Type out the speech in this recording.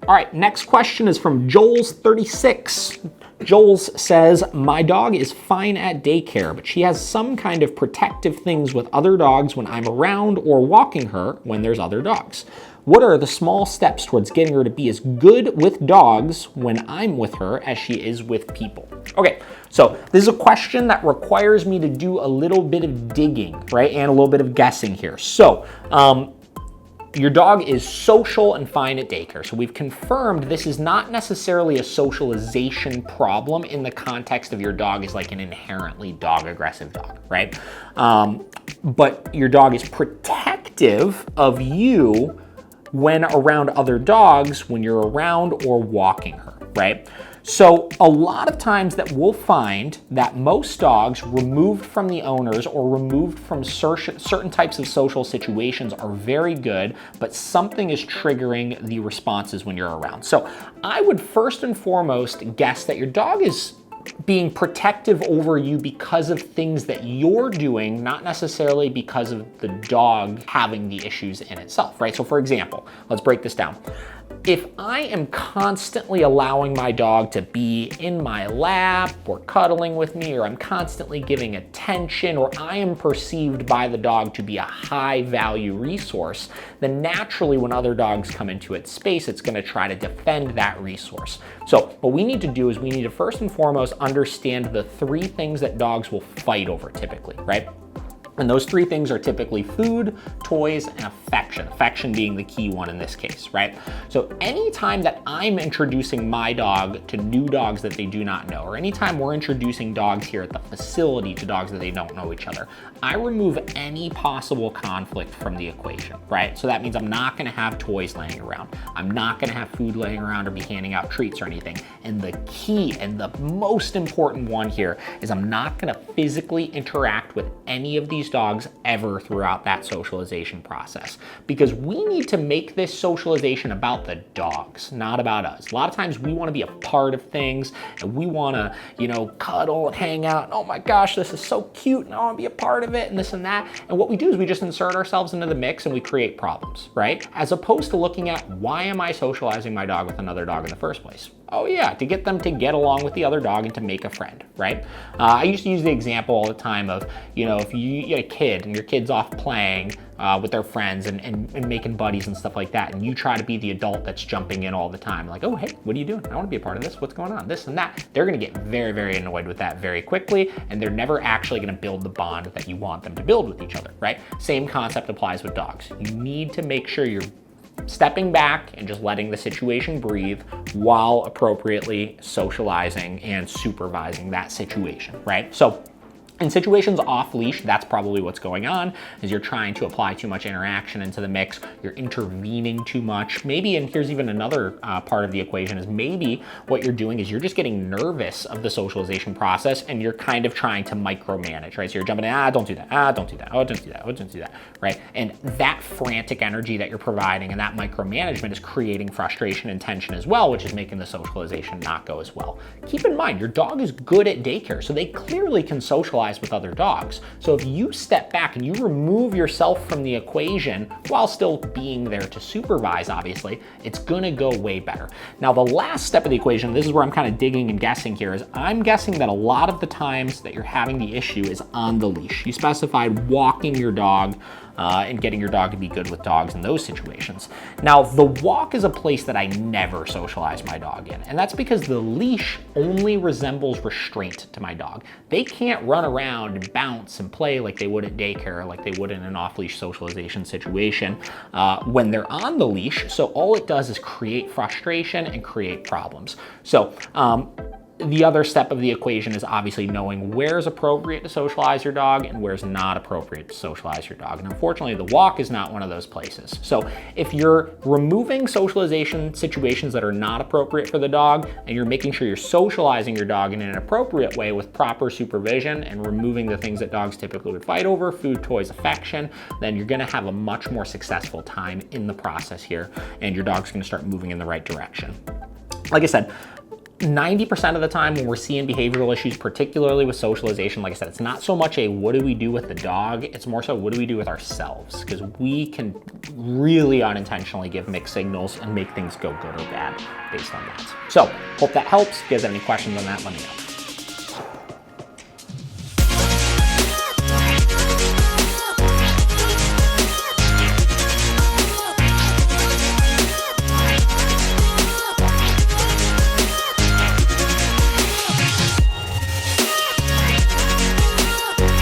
All right, next question is from Joel's36. Joel's says, my dog is fine at daycare, but she has some kind of protective things with other dogs when I'm around or walking her when there's other dogs. What are the small steps towards getting her to be as good with dogs when I'm with her as she is with people? Okay, so this is a question that requires me to do a little bit of digging, right? And a little bit of guessing here. So, your dog is social and fine at daycare. So we've confirmed this is not necessarily a socialization problem in the context of your dog is like an inherently dog aggressive dog, right? But your dog is protective of you when around other dogs, when you're around or walking her, right? So a lot of times that we'll find that most dogs removed from the owners or removed from certain types of social situations are very good, but something is triggering the responses when you're around. So I would first and foremost guess that your dog is being protective over you because of things that you're doing, not necessarily because of the dog having the issues in itself, right? So for example, let's break this down. If I am constantly allowing my dog to be in my lap or cuddling with me, or I'm constantly giving attention, or I am perceived by the dog to be a high value resource, then naturally when other dogs come into its space, it's gonna try to defend that resource. So what we need to do is we need to first and foremost understand the three things that dogs will fight over typically, right? And those three things are typically food, toys, and affection. Affection being the key one in this case, right? So anytime that I'm introducing my dog to new dogs that they do not know, or anytime we're introducing dogs here at the facility to dogs that they don't know each other, I remove any possible conflict from the equation, right? So that means I'm not gonna have toys laying around. I'm not gonna have food laying around or be handing out treats or anything. And the key and the most important one here is I'm not gonna physically interact with any of these dogs ever throughout that socialization process, because we need to make this socialization about the dogs, not about us. A lot of times we want to be a part of things and we want to, cuddle and hang out. And, oh my gosh, this is so cute and I want to be a part of it and this and that. And what we do is we just insert ourselves into the mix and we create problems, right? As opposed to looking at, why am I socializing my dog with another dog in the first place? Oh yeah, to get them to get along with the other dog and to make a friend, right? I used to use the example all the time of, if you get a kid and your kid's off playing with their friends and making buddies and stuff like that, and you try to be the adult that's jumping in all the time, like, oh, hey, what are you doing? I want to be a part of this. What's going on? This and that. They're going to get very, very annoyed with that very quickly, and they're never actually going to build the bond that you want them to build with each other, right? Same concept applies with dogs. You need to make sure you're stepping back and just letting the situation breathe while appropriately socializing and supervising that situation, right? So in situations off leash, that's probably what's going on, is you're trying to apply too much interaction into the mix, you're intervening too much. Maybe, and here's even another part of the equation, is maybe what you're doing is you're just getting nervous of the socialization process and you're kind of trying to micromanage, right? So you're jumping in, don't do that, don't do that, don't do that, don't do that, right? And that frantic energy that you're providing and that micromanagement is creating frustration and tension as well, which is making the socialization not go as well. Keep in mind, your dog is good at daycare, so they clearly can socialize with other dogs. So if you step back and you remove yourself from the equation while still being there to supervise, obviously, it's gonna go way better. Now, the last step of the equation, this is where I'm kind of digging and guessing here, is I'm guessing that a lot of the times that you're having the issue is on the leash. You specified walking your dog and getting your dog to be good with dogs in those situations. Now, the walk is a place that I never socialize my dog in, and that's because the leash only resembles restraint to my dog. They can't run around and bounce and play like they would at daycare, like they would in an off-leash socialization situation when they're on the leash. So all it does is create frustration and create problems. So the other step of the equation is obviously knowing where's appropriate to socialize your dog and where's not appropriate to socialize your dog. And unfortunately, the walk is not one of those places. So if you're removing socialization situations that are not appropriate for the dog, and you're making sure you're socializing your dog in an appropriate way with proper supervision and removing the things that dogs typically would fight over, food, toys, affection, then you're gonna have a much more successful time in the process here, and your dog's gonna start moving in the right direction. Like I said, 90% of the time when we're seeing behavioral issues, particularly with socialization, like I said, it's not so much a what do we do with the dog, it's more so what do we do with ourselves, because we can really unintentionally give mixed signals and make things go good or bad based on that. So hope that helps. If you guys have any questions on that, let me know.